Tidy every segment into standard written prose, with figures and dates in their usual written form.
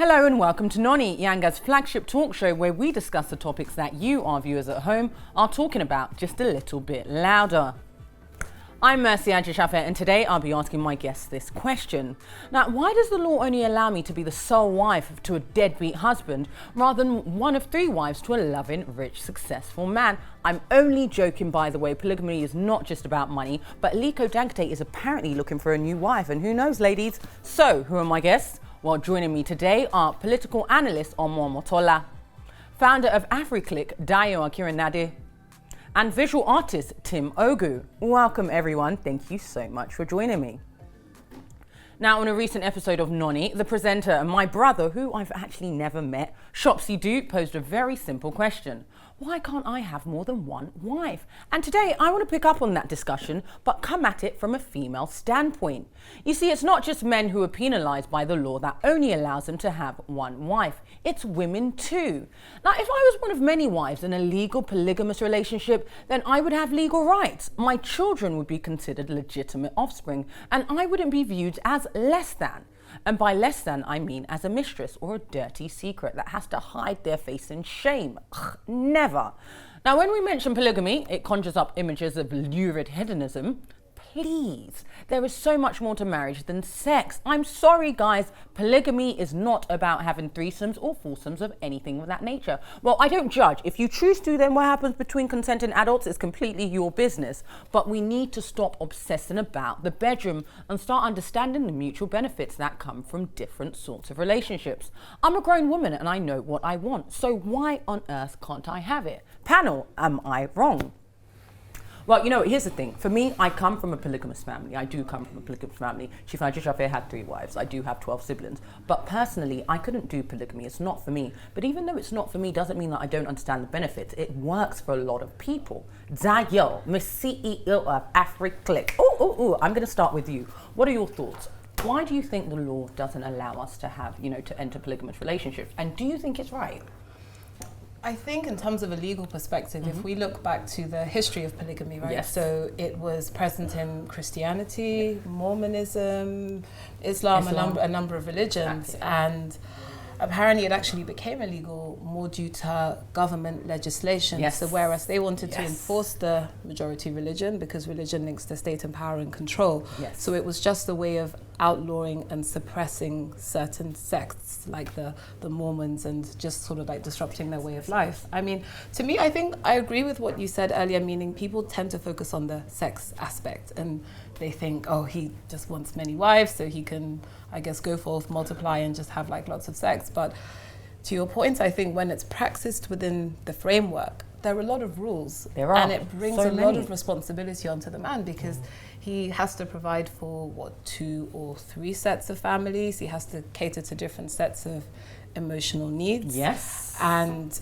Hello and welcome to NONI, Yanga's flagship talk show where we discuss the topics that you, our viewers at home, are talking about just a little bit louder. I'm Mercy Ajisafe and today I'll be asking my guests this question. Now, why does the law only allow me to be the sole wife to a deadbeat husband rather than one of 3 wives to a loving, rich, successful man? I'm only joking, by the way. Polygamy is not just about money, but Liko Dankate is apparently looking for a new wife, and who knows, ladies? So, who are my guests? Well, joining me today are political analyst Omo Motola, founder of AfriClick, Dayo Akirinade, and visual artist Tim Ogu. Welcome everyone, thank you so much for joining me. Now, on a recent episode of NONI, the presenter and my brother, who I've actually never met, Shopsy Duke, posed a very simple question. Why can't I have more than one wife? And today I want to pick up on that discussion, but come at it from a female standpoint. You see, it's not just men who are penalised by the law that only allows them to have one wife. It's women too. Now, if I was one of many wives in a legal polygamous relationship, then I would have legal rights. My children would be considered legitimate offspring, and I wouldn't be viewed as less than. And by less than, I mean as a mistress or a dirty secret that has to hide their face in shame. Ugh, never. Now, when we mention polygamy, it conjures up images of lurid hedonism. Please, there is so much more to marriage than sex. I'm sorry, guys. Polygamy is not about having threesomes or foursomes of anything of that nature. Well, I don't judge. If you choose to, then what happens between consenting adults is completely your business. But we need to stop obsessing about the bedroom and start understanding the mutual benefits that come from different sorts of relationships. I'm a grown woman and I know what I want. So why on earth can't I have it? Panel, am I wrong? Well, you know, here's the thing. For me, I come from a polygamous family. I do come from a polygamous family. Chief Ajisafe had 3 wives. I do have 12 siblings. But personally, I couldn't do polygamy. It's not for me. But even though it's not for me, doesn't mean that I don't understand the benefits. It works for a lot of people. Dayo, CEO of AfriClick. I'm going to start with you. What are your thoughts? Why do you think the law doesn't allow us to have, to enter polygamous relationships? And do you think it's right? I think in terms of a legal perspective, if we look back to the history of polygamy, right? Yes. So it was present in Christianity, Mormonism, Islam. A number of religions. Exactly. And apparently it actually became illegal more due to government legislation. Yes. So whereas they wanted to enforce the majority religion because religion links to state and power and control. Yes. So it was just a way of outlawing and suppressing certain sects like the Mormons and just sort of like disrupting their way of life. I mean, to me, I think I agree with what you said earlier, meaning people tend to focus on the sex aspect and they think, oh, he just wants many wives so he can, I guess, go forth, multiply and just have like lots of sex. But to your point, I think when it's practiced within the framework, there are a lot of rules. There are. And it brings so a many. lot of responsibility onto the man because he has to provide for 2 or 3 sets of families. He has to cater to different sets of emotional needs. Yes. And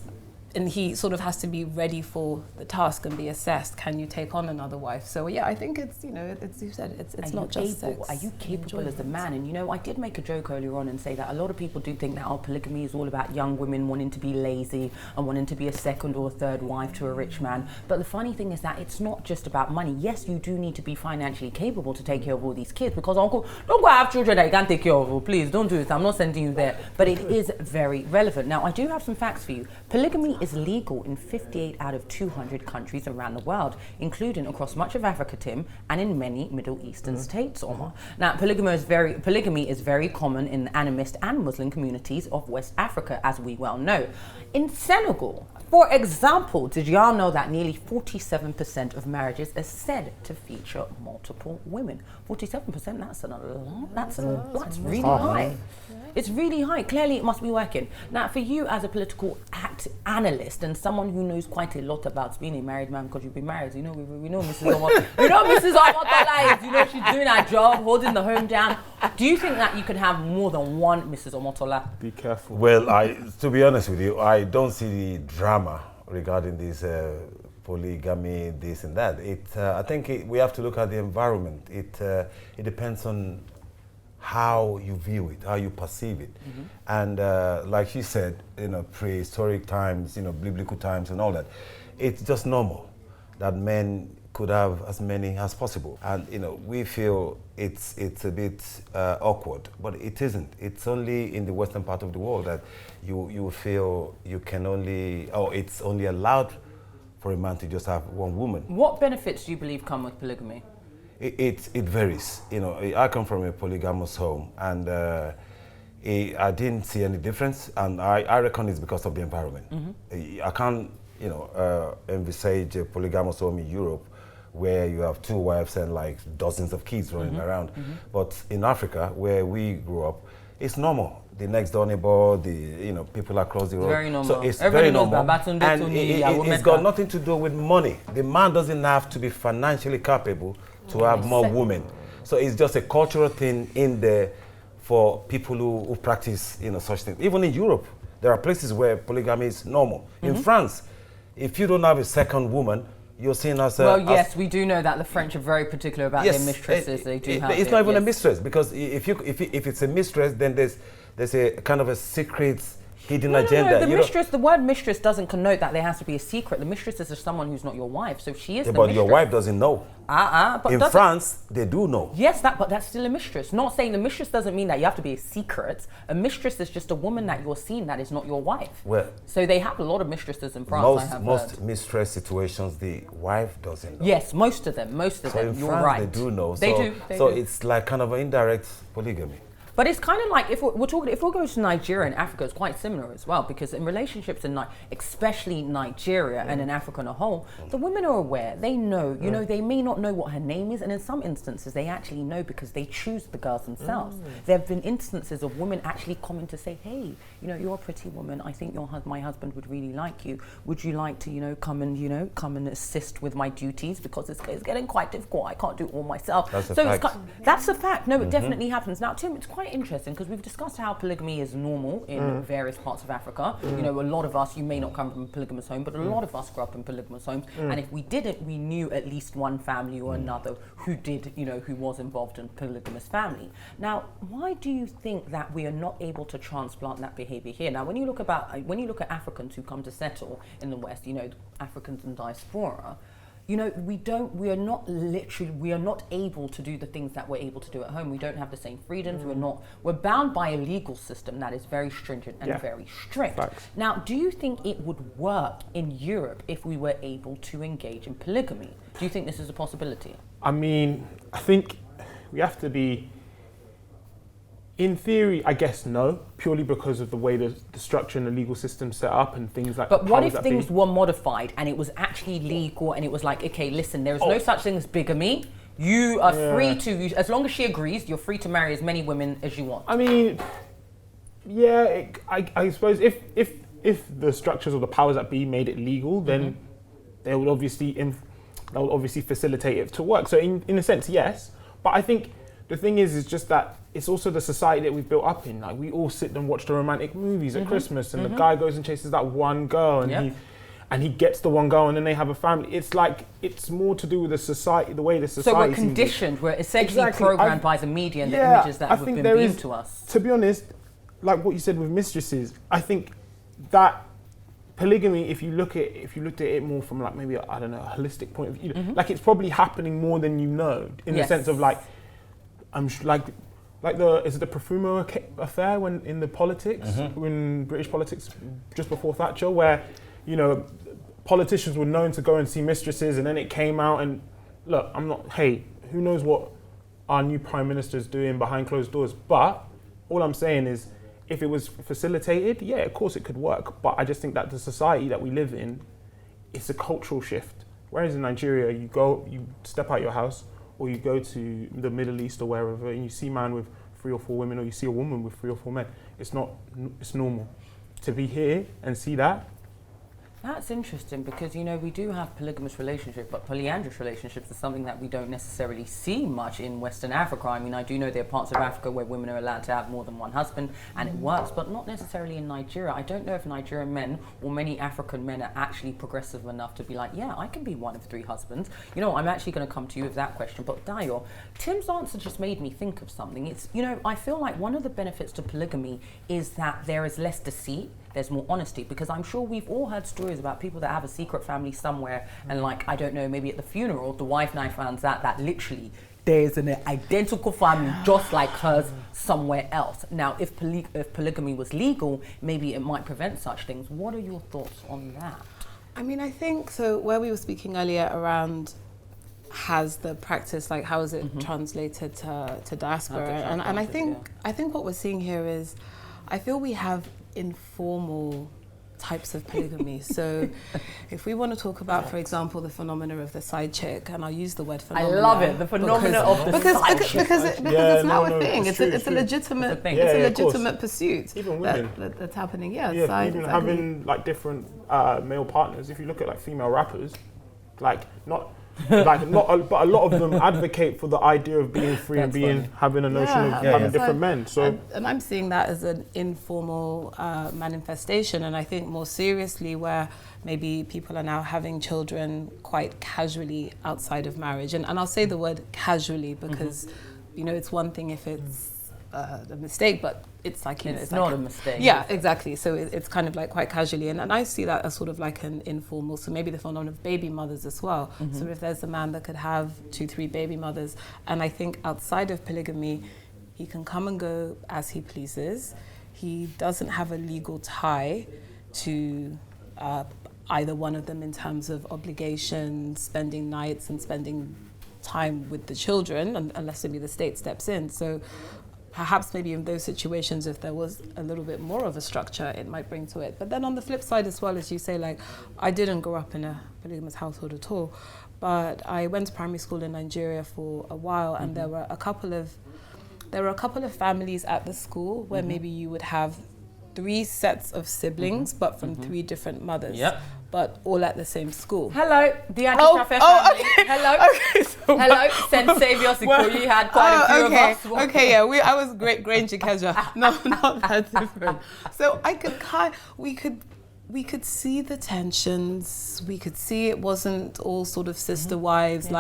he sort of has to be ready for the task and be assessed. Can you take on another wife? So yeah, I think it's, it's you said, it's not just sex. Are you capable as a man? And I did make a joke earlier on and say that a lot of people do think that polygamy is all about young women wanting to be lazy and wanting to be a second or third wife to a rich man. But the funny thing is that it's not just about money. Yes, you do need to be financially capable to take care of all these kids because uncle, don't go have children that you can't take care of. Please don't do it. I'm not sending you there. But it is very relevant. Now, I do have some facts for you. Polygamy is legal in 58 out of 200 countries around the world, including across much of Africa, Tim, and in many Middle Eastern states, Omar. Now, polygamy is very common in the animist and Muslim communities of West Africa, as we well know. In Senegal, for example, did y'all know that nearly 47% of marriages are said to feature multiple women? 47%, that's a lot. That's really high. It's really high. Clearly, it must be working. Now, for you as a political analyst and someone who knows quite a lot about being a married man, because you've been married, we know Mrs. Omotola. Mrs. Omotola is, she's doing her job, holding the home down. Do you think that you could have more than one Mrs. Omotola? Be careful. Well, to be honest with you, I don't see the drama regarding this polygamy, this and that. I think we have to look at the environment. It depends on how you view it, how you perceive it. And like she said, prehistoric times, biblical times and all that, it's just normal that men could have as many as possible. And we feel it's a bit awkward, but it isn't. It's only in the western part of the world that you feel you can only, or it's only allowed for a man to just have one woman. What benefits do you believe come with polygamy? It varies. I come from a polygamous home, and I didn't see any difference, and I reckon it's because of the environment. I can't, envisage a polygamous home in Europe where you have 2 wives and like dozens of kids running around. But in Africa, where we grew up, it's normal. The next door neighbor, people across the road. Very normal. So it's Everybody very knows normal. that. And it's got nothing to do with money. The man doesn't have to be financially capable to have more women. So it's just a cultural thing in there for people who practice such things. Even in Europe, there are places where polygamy is normal. In France, if you don't have a second woman, you're seen as a... Well, yes, we do know that the French are very particular about their mistresses. They do have it's not even a mistress, because if it's a mistress, then there's a kind of a secret hidden agenda. No, the word mistress doesn't connote that there has to be a secret. The mistress is just someone who's not your wife, so she is the but mistress. your wife doesn't know. But in France, they do know. Yes, but that's still a mistress. Not saying the mistress doesn't mean that you have to be a secret. A mistress is just a woman that you're seeing that is not your wife. Well, so they have a lot of mistresses in France. Most mistress situations, the wife doesn't know. Yes, most of them. So in you're France, right. they do know. They do. So it's like kind of an indirect polygamy. But it's kind of like if we're going to Nigeria and Africa, it's quite similar as well, because in relationships in especially Nigeria and in Africa on a whole, the women are aware. They know. They may not know what her name is, and in some instances they actually know because they choose the girls themselves. There have been instances of women actually coming to say, "Hey, you're a pretty woman. I think my husband would really like you. Would you like to come and assist with my duties, because it's getting quite difficult. I can't do it all myself." That's a fact. No, it definitely happens. Now, Tim, it's quite interesting because we've discussed how polygamy is normal in various parts of Africa. A lot of us, you may not come from a polygamous home, but a lot of us grew up in polygamous homes. And if we didn't, we knew at least one family or another who did, who was involved in a polygamous family. Now, why do you think that we are not able to transplant that behavior here? Now, when you look at Africans who come to settle in the West, Africans in diaspora, we are not able to do the things that we're able to do at home. We don't have the same freedoms. We're bound by a legal system that is very stringent and very strict. Facts. Now, do you think it would work in Europe if we were able to engage in polygamy? Do you think this is a possibility? I mean, I think we have to be, in theory, I guess no, purely because of the way the structure and the legal system set up and things like. But what if things were modified and it was actually legal and it was like, okay, listen, there is no such thing as bigamy. You are free to, as long as she agrees, you're free to marry as many women as you want. I mean, I suppose if the structures or the powers that be made it legal, then they would obviously facilitate it to work. So in a sense, yes. But I think the thing is just that it's also the society that we've built up in. Like, we all sit and watch the romantic movies at Christmas, and the guy goes and chases that one girl, and he gets the one girl, and then they have a family. It's like, it's more to do with the society, the way the society. So we're conditioned. We're essentially programmed by the media and the images that have been beamed to us. To be honest, like what you said with mistresses, I think that polygamy, if you looked at it more from like maybe a holistic point of view, like it's probably happening more than you know, in the sense of like, is it the Profumo affair when in the politics, in British politics, just before Thatcher, where politicians were known to go and see mistresses, and then it came out, and look, who knows what our new Prime Minister's doing behind closed doors, but all I'm saying is, if it was facilitated, yeah, of course it could work, but I just think that the society that we live in, it's a cultural shift. Whereas in Nigeria, you step out your house, or you go to the Middle East or wherever, and you see a man with 3 or 4 women, or you see a woman with 3 or 4 men. It's normal. To be here and see that. That's interesting because, we do have polygamous relationships, but polyandrous relationships is something that we don't necessarily see much in Western Africa. I mean, I do know there are parts of Africa where women are allowed to have more than one husband, and it works, but not necessarily in Nigeria. I don't know if Nigerian men or many African men are actually progressive enough to be like, yeah, I can be one of 3 husbands. I'm actually going to come to you with that question. But Dayo, Tim's answer just made me think of something. It's, I feel like one of the benefits to polygamy is that there is less deceit. there's more honesty. Because I'm sure we've all heard stories about people that have a secret family somewhere, and like, I don't know, maybe at the funeral, the wife now finds out that literally there's an identical family just like hers somewhere else. Now, if polygamy was legal, maybe it might prevent such things. What are your thoughts on that? I mean, I think, so where we were speaking earlier around has the practice, like how is it translated to diaspora? And I think what we're seeing here is, I feel we have informal types of polygamy. So if we want to talk about, for example, the phenomena of the side chick, and I'll use the word phenomena. I love it, the phenomena of the side chick. Because it's now a thing. It's a legitimate pursuit. Even women. That's happening, even having like different male partners. If you look at like female rappers, but a lot of them advocate for the idea of being free and having a notion of having different men. So, and I'm seeing that as an informal manifestation, and I think more seriously where maybe people are now having children quite casually outside of marriage. And I'll say the word casually because, you know, it's one thing if it's a mistake, but it's like, you know, it's not a mistake. Yeah, exactly. So it's kind of like quite casually. And I see that as sort of like an informal, so maybe the phenomenon of baby mothers as well. So if there's a man that could have 2-3 baby mothers, and I think outside of polygamy, he can come and go as he pleases. He doesn't have a legal tie to either one of them in terms of obligation, spending nights and spending time with the children, unless maybe the state steps in. So perhaps maybe in those situations, if there was a little bit more of a structure, it might bring to it. But then on the flip side as well, as you say, like, I didn't grow up in a polygamous household at all, but I went to primary school in Nigeria for a while, and there were a couple of families at the school where maybe you would have 3 sets of siblings, but from 3 different mothers. But all at the same school. Hello, the Ajisafe family. Okay. Hello. Hello, Saint Saviour Sikoyi had quite a few of us. Okay, yeah, I was Great Granger Keja. No, not that different. So we could see the tensions. We could see it wasn't all sort of sister wives,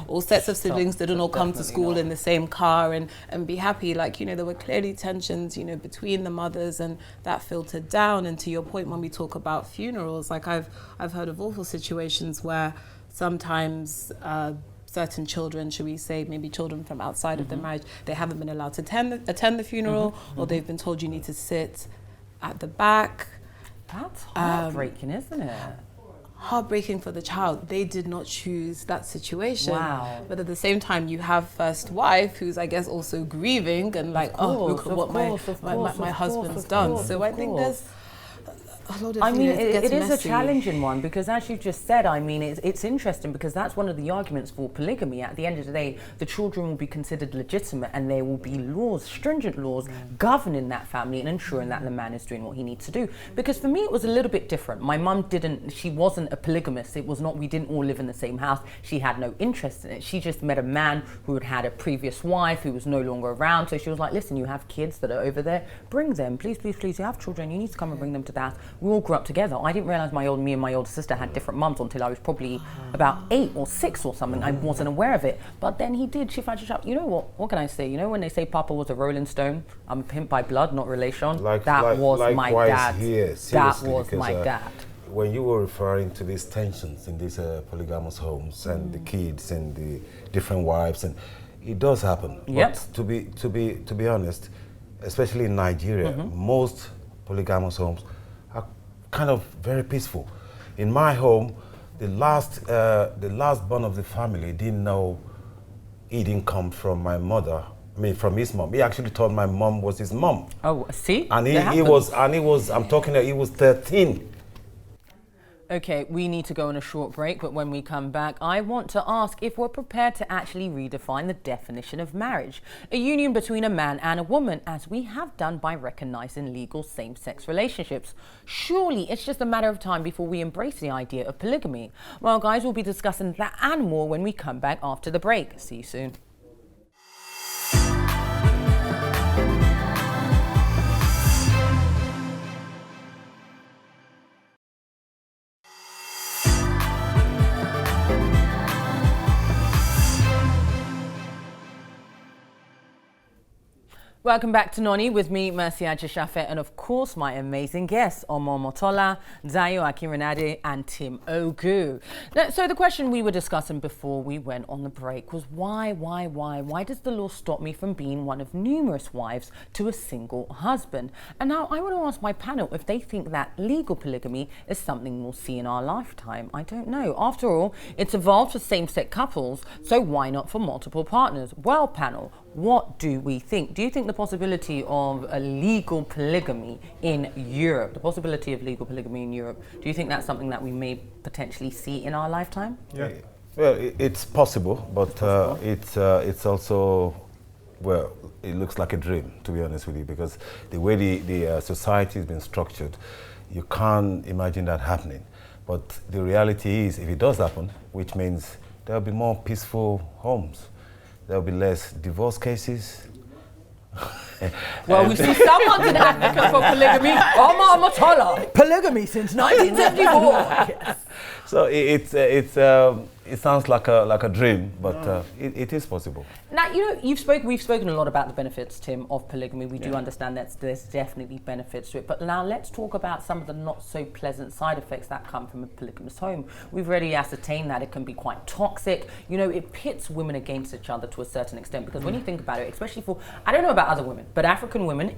all sets of siblings didn't all come to school in the same car and be happy. Like, you know, there were clearly tensions, you know, between the mothers, and that filtered down. And to your point, when we talk about funerals, like I've heard of awful situations where sometimes certain children, should we say, maybe children from outside of the marriage, they haven't been allowed to attend the funeral, or they've been told you need to sit at the back. That's heartbreaking, isn't it? Heartbreaking for the child. They did not choose that situation. Wow. But at the same time, you have first wife who's, I guess, also grieving and like, look at what my husband's done. So I think there's a lot of it is a challenging one, because as you just said, I mean, it's interesting because that's one of the arguments for polygamy. At the end of the day, the children will be considered legitimate, and there will be laws, stringent laws, governing that family and ensuring that the man is doing what he needs to do. Because for me, it was a little bit different. My mum she wasn't a polygamist. It was not, we didn't all live in the same house. She had no interest in it. She just met a man who had had a previous wife who was no longer around. So she was like, listen, you have kids that are over there, bring them. Please, please, please, you have children. You need to come and bring them to the house. We all grew up together. I didn't realize me and my older sister had different mums until I was probably about 8 or 6 or something. I wasn't aware of it. But then he did. You know what? What can I say? You know when they say Papa was a Rolling Stone? I'm a pimp by blood, not relation. That was my dad. That was my dad. When you were referring to these tensions in these polygamous homes and the kids and the different wives, and it does happen. Yep. But to be honest, especially in Nigeria, most polygamous homes are kind of very peaceful. In my home, the last born of the family didn't know he didn't come from my mother. I mean, from his mom. He actually thought my mom was his mom. Oh, see? And he was. I'm talking. He was 13. Okay, we need to go on a short break, but when we come back, I want to ask if we're prepared to actually redefine the definition of marriage, a union between a man and a woman, as we have done by recognizing legal same-sex relationships. Surely it's just a matter of time before we embrace the idea of polygamy. Well, guys, we'll be discussing that and more when we come back after the break. See you soon. Welcome back to NONI with me, Mercy Ajisafe, and of course my amazing guests, Omo Motola, Dayo Akirinade, and Tim Ogu. Now, so the question we were discussing before we went on the break was why does the law stop me from being one of numerous wives to a single husband? And now I want to ask my panel if they think that legal polygamy is something we'll see in our lifetime. I don't know. After all, it's evolved for same-sex couples, so why not for multiple partners? Well, panel, what do we think? Do you think the possibility of a legal polygamy in Europe, do you think that's something that we may potentially see in our lifetime? Yeah. Well, it's possible, but it's also, well, it looks like a dream, to be honest with you, because the way the society has been structured, you can't imagine that happening. But the reality is, if it does happen, which means there'll be more peaceful homes. There'll be less divorce cases. Well, we see someone's an advocate for polygamy. Omar Motola, polygamy since 1974. Yes. So it sounds like a dream, but it is possible. Now, you know, we've spoken a lot about the benefits, Tim, of polygamy. We do understand that there's definitely benefits to it. But now let's talk about some of the not so pleasant side effects that come from a polygamous home. We've already ascertained that it can be quite toxic. You know, it pits women against each other to a certain extent, because when you think about it, especially for, I don't know about other women, but African women,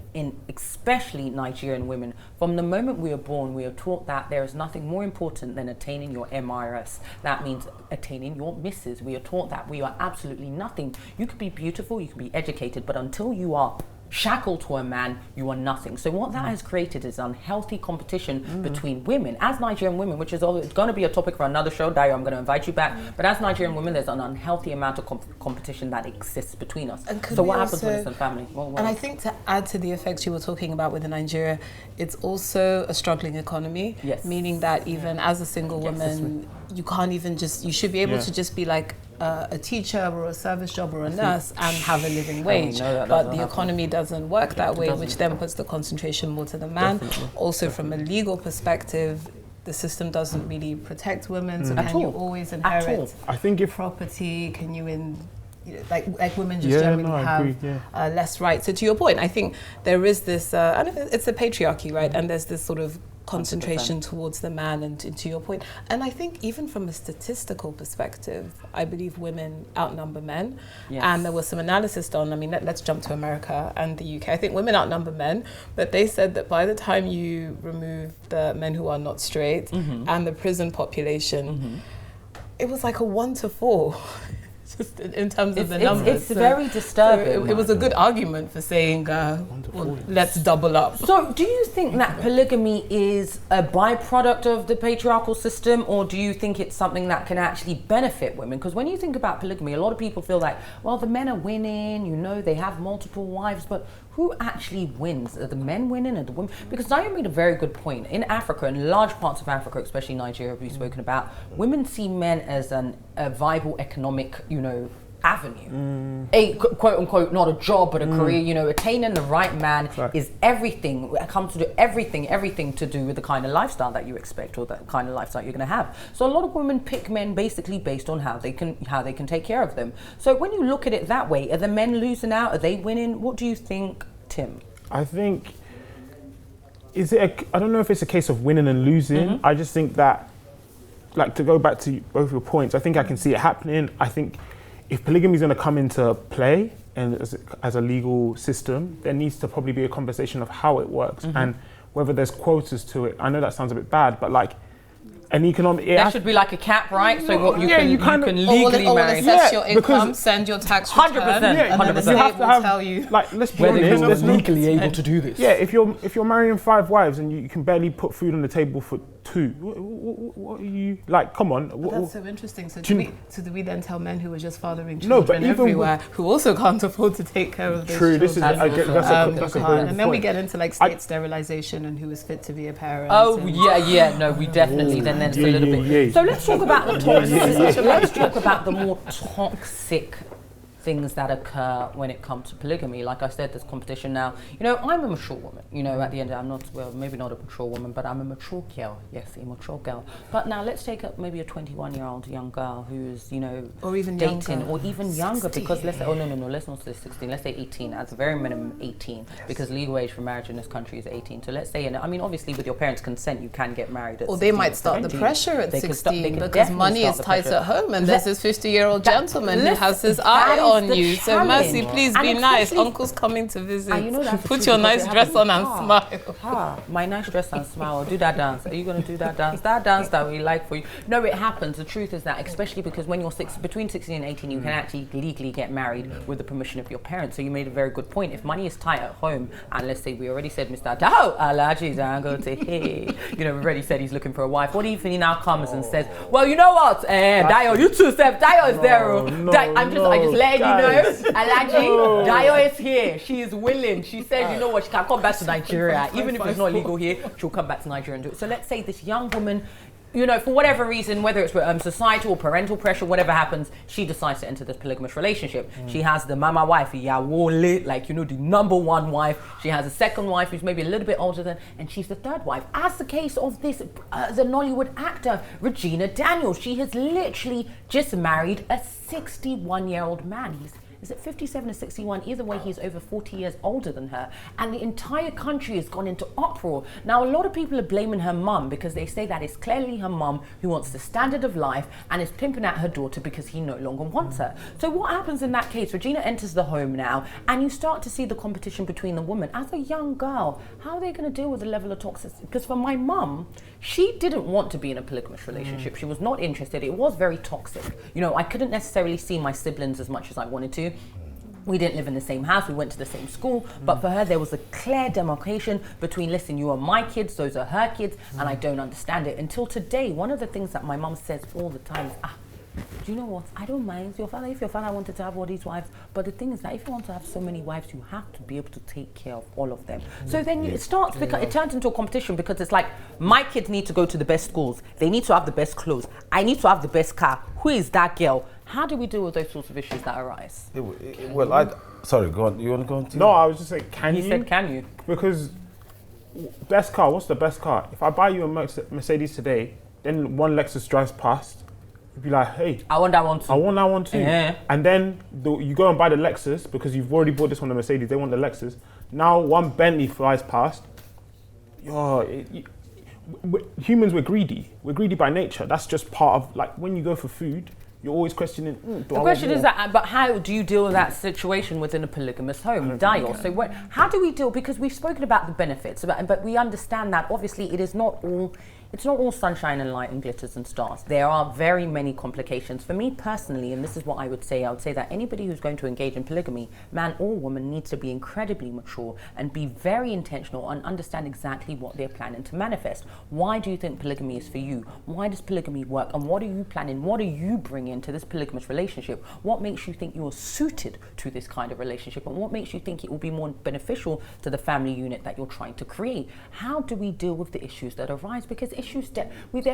especially Nigerian women, from the moment we are born, we are taught that there is nothing more important than attaining your MRS. That means attaining your misses. We are taught that we are absolutely nothing. You could be beautiful, you could be educated, but until you are shackled to a man, you are nothing. So what that has created is unhealthy competition between women. As Nigerian women, which is it's going to be a topic for another show, Dayo, I'm going to invite you back. But as Nigerian women, there's an unhealthy amount of competition that exists between us. So what happens when it's in family? And I think to add to the effects you were talking about within Nigeria, it's also a struggling economy. Yes. Meaning that even as a single woman, you can't even you should be able to just be like a teacher or a service job or a nurse and have a living wage. But the economy doesn't work that way, which then puts the concentration more to the man. Also, from a legal perspective, the system doesn't really protect women. So can you always inherit I think if property? Can you like women just generally have less rights? So to your point, I think there is this, and it's a patriarchy, right? And there's this sort of concentration 100%. Towards the man, and to your point. And I think even from a statistical perspective, I believe women outnumber men. Yes. And there was some analysis done. I mean, let's jump to America and the UK. I think women outnumber men, but they said that by the time you remove the men who are not straight and the prison population, it was like a 1 to 4. Just in terms of the numbers. It's very disturbing. So it was a good argument for saying, well, let's double up. So do you think that polygamy is a byproduct of the patriarchal system, or do you think it's something that can actually benefit women? Because when you think about polygamy, a lot of people feel like, well, the men are winning, you know, they have multiple wives, but who actually wins? Are the men winning or the women? Because Dayo made a very good point. In Africa, in large parts of Africa, especially Nigeria, we've spoken about, women see men as a viable economic, you know, avenue. A quote unquote, not a job, but a career. You know, attaining the right man is everything. It comes to do everything to do with the kind of lifestyle that you expect, or the kind of lifestyle you're going to have. So a lot of women pick men basically based on how they can take care of them. So when you look at it that way, are the men losing out? Are they winning? What do you think, Tim? I think, I don't know if it's a case of winning and losing. I just think that, like, to go back to both your points, I think I can see it happening. I think if polygamy is going to come into play and as a legal system, there needs to probably be a conversation of how it works and whether there's quotas to it. I know that sounds a bit bad, but like an economic... There should be like a cap, right? So what you can legally marry. Assess your income, send your tax return, 100%. And then the state will tell you. Like, let's be honest, whether you're legally able to do this. Yeah, if you're marrying 5 wives and you can barely put food on the table for 2, what are you like? Come on. That's so interesting. So do we then tell men who are just fathering children everywhere, who also can't afford to take care of those children? This is that's a great and then we get into like state sterilization and who is fit to be a parent. Oh no, we definitely then it's a little bit. So let's talk about the toxic. Let's talk about the more toxic things that occur when it comes to polygamy. Like I said, there's competition now. You know, I'm a mature woman. You know, at the end, I'm not, well, maybe not a mature woman, but I'm a mature girl. Yes, a mature girl. But now let's take up maybe a 21-year-old young girl who's, you know, or even dating, younger. or even younger, because let's say, oh no, let's not say 16, let's say 18, at the very minimum 18, because legal age for marriage in this country is 18. So let's say, and I mean, obviously with your parents' consent, you can get married at 16. Or they might start the pressure at 16 because money is tight at home, and there's this 50-year-old gentleman who has his eye on you. So Mercy, please be nice. Uncle's coming to visit. You know, put your nice dress on and smile. My nice dress and smile. Do that dance. Are you going to do that dance? That dance that we like for you. No, it happens. The truth is that, especially because when you're between 16 and 18, you can actually legally get married with the permission of your parents. So you made a very good point. If money is tight at home, and let's say we already said Mr. Dao, Alaji's you know, we already said he's looking for a wife. What if he now comes and says, well, you know what, Dio, you too, Steph, Dio is there. I just letting you know, Alaji, Dio is here. She is willing. She says, you know what, she can come back to Nigeria. Even if it's not legal here, she'll come back to Nigeria and do it. So let's say this young woman, you know, for whatever reason, whether it's societal or parental pressure, whatever happens, she decides to enter this polygamous relationship. She has the mama wife, like, you know, the number one wife. She has a second wife who's maybe a little bit older than, and she's the third wife. As the case of this, the Nollywood actor, Regina Daniels, she has literally just married a 61-year-old man. Is it 57 or 61? Either way, he's over 40 years older than her. And the entire country has gone into uproar. Now, a lot of people are blaming her mum because they say that it's clearly her mum who wants the standard of life and is pimping at her daughter because he no longer wants her. So what happens in that case? Regina enters the home now, and you start to see the competition between the women. As a young girl, how are they going to deal with the level of toxicity? Because for my mum, she didn't want to be in a polygamous relationship. She was not interested. It was very toxic. You know, I couldn't necessarily see my siblings as much as I wanted to. We didn't live in the same house, we went to the same school, but for her there was a clear demarcation between, listen, you are my kids, those are her kids, and I don't understand it. Until today, one of the things that my mum says all the time is, do you know what? I don't mind if your father wanted to have all these wives, but the thing is that if you want to have so many wives, you have to be able to take care of all of them. So then it starts, it turns into a competition, because it's like, my kids need to go to the best schools, they need to have the best clothes, I need to have the best car. Who is that girl? How do we deal with those sorts of issues that arise? Sorry, go on. You want to go on? No, I was just saying, can you? He said, can you? Because best car, what's the best car? If I buy you a Mercedes today, then one Lexus drives past, you'd be like, hey, I want that one too. I want that one too. And then you go and buy the Lexus because you've already bought this one, the Mercedes, they want the Lexus. Now one Bentley flies past. Humans, we're greedy. We're greedy by nature. That's just part of, like, when you go for food, you're always questioning, the question is that, but how do you deal with that situation within a polygamous home? Dio. So how do we deal? Because we've spoken about the benefits, but we understand that obviously it is not all. It's not all sunshine and light and glitters and stars. There are very many complications. For me personally, and this is what I would say that anybody who's going to engage in polygamy, man or woman, needs to be incredibly mature and be very intentional and understand exactly what they're planning to manifest. Why do you think polygamy is for you? Why does polygamy work? And what are you planning? What are you bringing to this polygamous relationship? What makes you think you're suited to this kind of relationship? And what makes you think it will be more beneficial to the family unit that you're trying to create? How do we deal with the issues that arise? Because issues that we've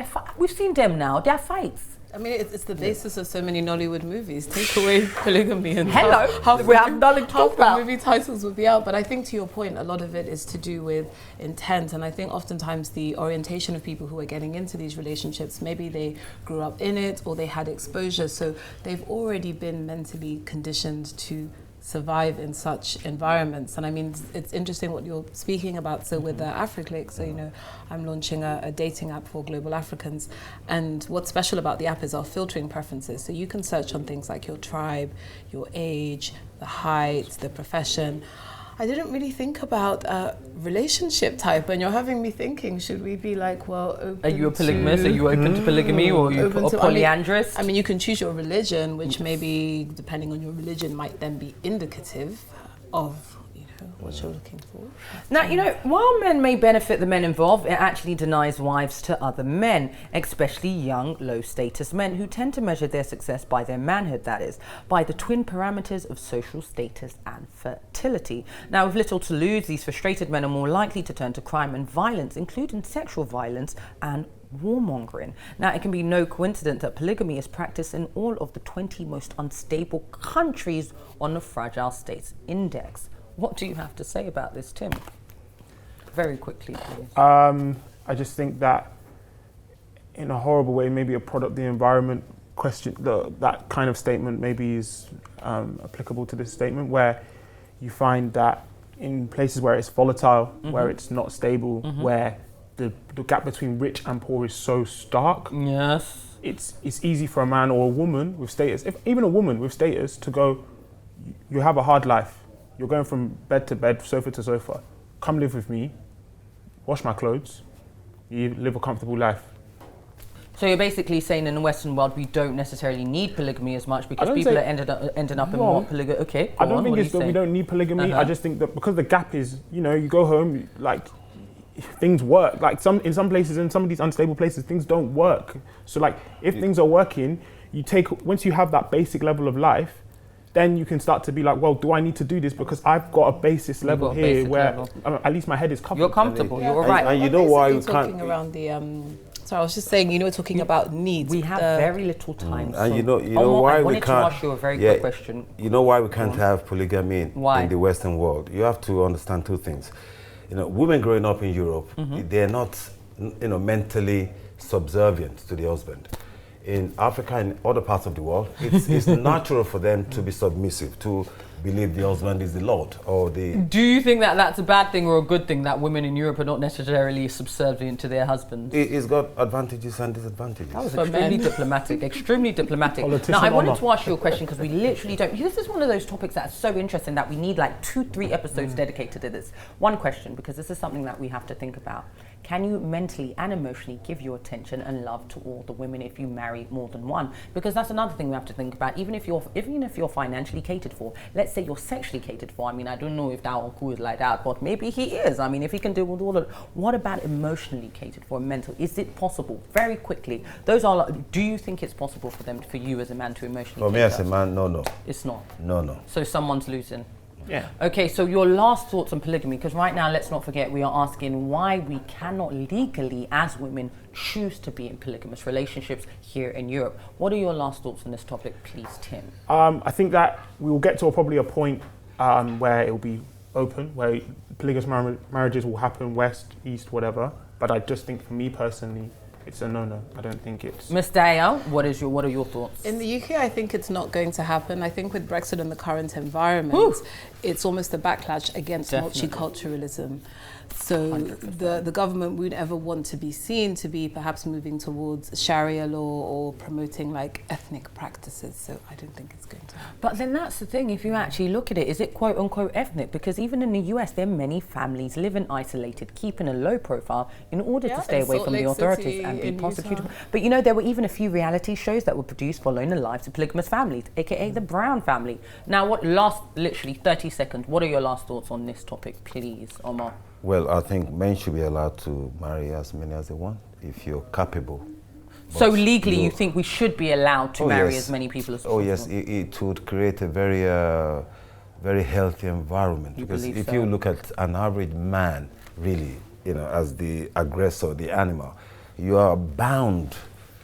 seen them now. They're fights. I mean, it's the basis of so many Nollywood movies. Take away polygamy and we have nothing to talk about. Movie titles would be out. But I think, to your point, a lot of it is to do with intent. And I think oftentimes the orientation of people who are getting into these relationships, maybe they grew up in it or they had exposure, so they've already been mentally conditioned to survive in such environments. And I mean, it's interesting what you're speaking about. So with the AfriClick, so, you know, I'm launching a dating app for global Africans, and what's special about the app is our filtering preferences. So you can search on things like your tribe, your age, the height, the profession. I didn't really think about relationship type, and you're having me thinking, should we be like, well, are you a polygamous? Are you open to polygamy, or are you polyandrous? I mean, you can choose your religion, which maybe, depending on your religion, might then be indicative of, you know, what you're looking for. Now, you know, while men may benefit the men involved, it actually denies wives to other men, especially young, low-status men who tend to measure their success by their manhood, that is, by the twin parameters of social status and fertility. Now, with little to lose, these frustrated men are more likely to turn to crime and violence, including sexual violence and warmongering. Now, it can be no coincidence that polygamy is practiced in all of the 20 most unstable countries on the Fragile States Index. What do you have to say about this, Tim? Very quickly, please. I just think that in a horrible way, maybe a product of the environment question, that kind of statement maybe is applicable to this statement, where you find that in places where it's volatile, where it's not stable, where the gap between rich and poor is so stark. Yes. It's easy for a man or a woman with status, even a woman with status, to go, you have a hard life. You're going from bed to bed, sofa to sofa. Come live with me, wash my clothes, you live a comfortable life. So you're basically saying in the Western world we don't necessarily need polygamy as much because people are ending up in more polygamy. Okay, I don't think it's that we don't need polygamy. I just think that because the gap is, you know, you go home, like, things work. Like in some places, in some of these unstable places, things don't work. So like, if things are working, once you have that basic level of life, then you can start to be like, well, do I need to do this because I've got a basis level here where at least my head is covered. You're comfortable. You're all right. And you know why you talking can't. Around the sorry, I was just saying, you know, talking about needs. We have very little time. And so you know why we can't. I wanted to ask you a very quick question. You know why we can't have polygamy in the Western world? You have to understand two things. You know, women growing up in Europe, they're not, you know, mentally subservient to the husband. In Africa and other parts of the world, it's natural for them to be submissive, to believe the husband is the Lord or the... Do you think that that's a bad thing or a good thing that women in Europe are not necessarily subservient to their husbands? It's got advantages and disadvantages. That was extremely diplomatic, extremely diplomatic. Now, I wanted to ask you a question because we literally don't... This is one of those topics that's so interesting that we need like 2-3 episodes dedicated to this. One question, because this is something that we have to think about. Can you mentally and emotionally give your attention and love to all the women if you marry more than one? Because that's another thing we have to think about. Even if you're financially catered for, let's say you're sexually catered for. I mean, I don't know if that uncle is like that, but maybe he is. I mean, if he can do all of it, what about emotionally catered for, mental? Is it possible? Very quickly, do you think it's possible for you as a man to emotionally? For me as a man, no. It's not. No. So someone's losing. Yeah. Okay, so your last thoughts on polygamy, because right now, let's not forget, we are asking why we cannot legally, as women, choose to be in polygamous relationships here in Europe. What are your last thoughts on this topic, please, Tim? I think that we will get to probably a point where it will be open, where polygamous marriages will happen, west, east, whatever. But I just think for me personally, it's a no-no. I don't think it's... Ms. Daya, what are your thoughts? In the UK, I think it's not going to happen. I think with Brexit and the current environment, it's almost a backlash against multiculturalism. So 100%. The government would ever want to be seen to be perhaps moving towards Sharia law or promoting like ethnic practices. So I don't think it's going to happen. But then that's the thing, if you actually look at it, is it quote unquote ethnic? Because even in the US, there are many families living isolated, keeping a low profile in order to stay away from the authorities and be prosecuted. But you know, there were even a few reality shows that were produced following the lives of polygamous families, aka the Brown family. Now, literally 30 seconds, what are your last thoughts on this topic, please, Omar? Well, I think men should be allowed to marry as many as they want if you're capable. So legally, you think we should be allowed to marry as many people as possible? Oh yes, it would create a very healthy environment. Because if you look at an average man, really, you know, as the aggressor, the animal, you are bound.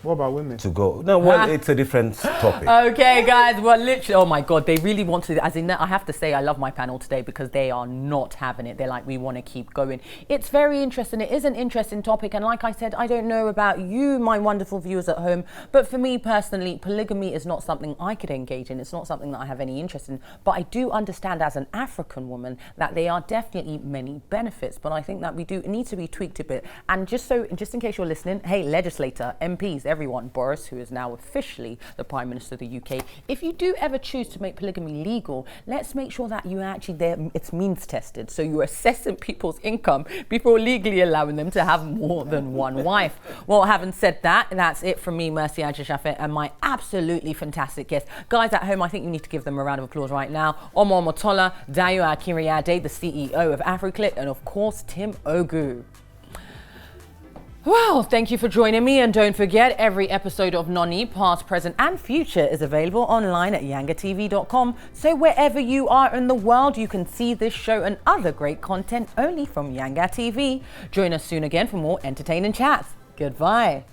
What about women? To go. No, well, it's a different topic. Okay, guys, well, literally, oh my God, they really want to, as in, I have to say, I love my panel today because they are not having it. They're like, we want to keep going. It's very interesting. It is an interesting topic. And like I said, I don't know about you, my wonderful viewers at home, but for me personally, polygamy is not something I could engage in. It's not something that I have any interest in. But I do understand as an African woman that there are definitely many benefits. But I think that we do need to be tweaked a bit. And just in case you're listening, hey, legislator, MPs, everyone, Boris, who is now officially the Prime Minister of the UK, if you do ever choose to make polygamy legal, let's make sure that you actually it's means tested. So you're assessing people's income before legally allowing them to have more than one wife. Well, having said that, that's it from me, Mercy Ajisafe, and my absolutely fantastic guests. Guys at home, I think you need to give them a round of applause right now. Omar Motola, Dayo Akiriade, the CEO of AfriClick, and of course, Tim Ogu. Well, thank you for joining me, and don't forget, every episode of NONI, past, present and future, is available online at yangatv.com, so wherever you are in the world, you can see this show and other great content only from Yanga TV. Join us soon again for more entertaining chats. Goodbye.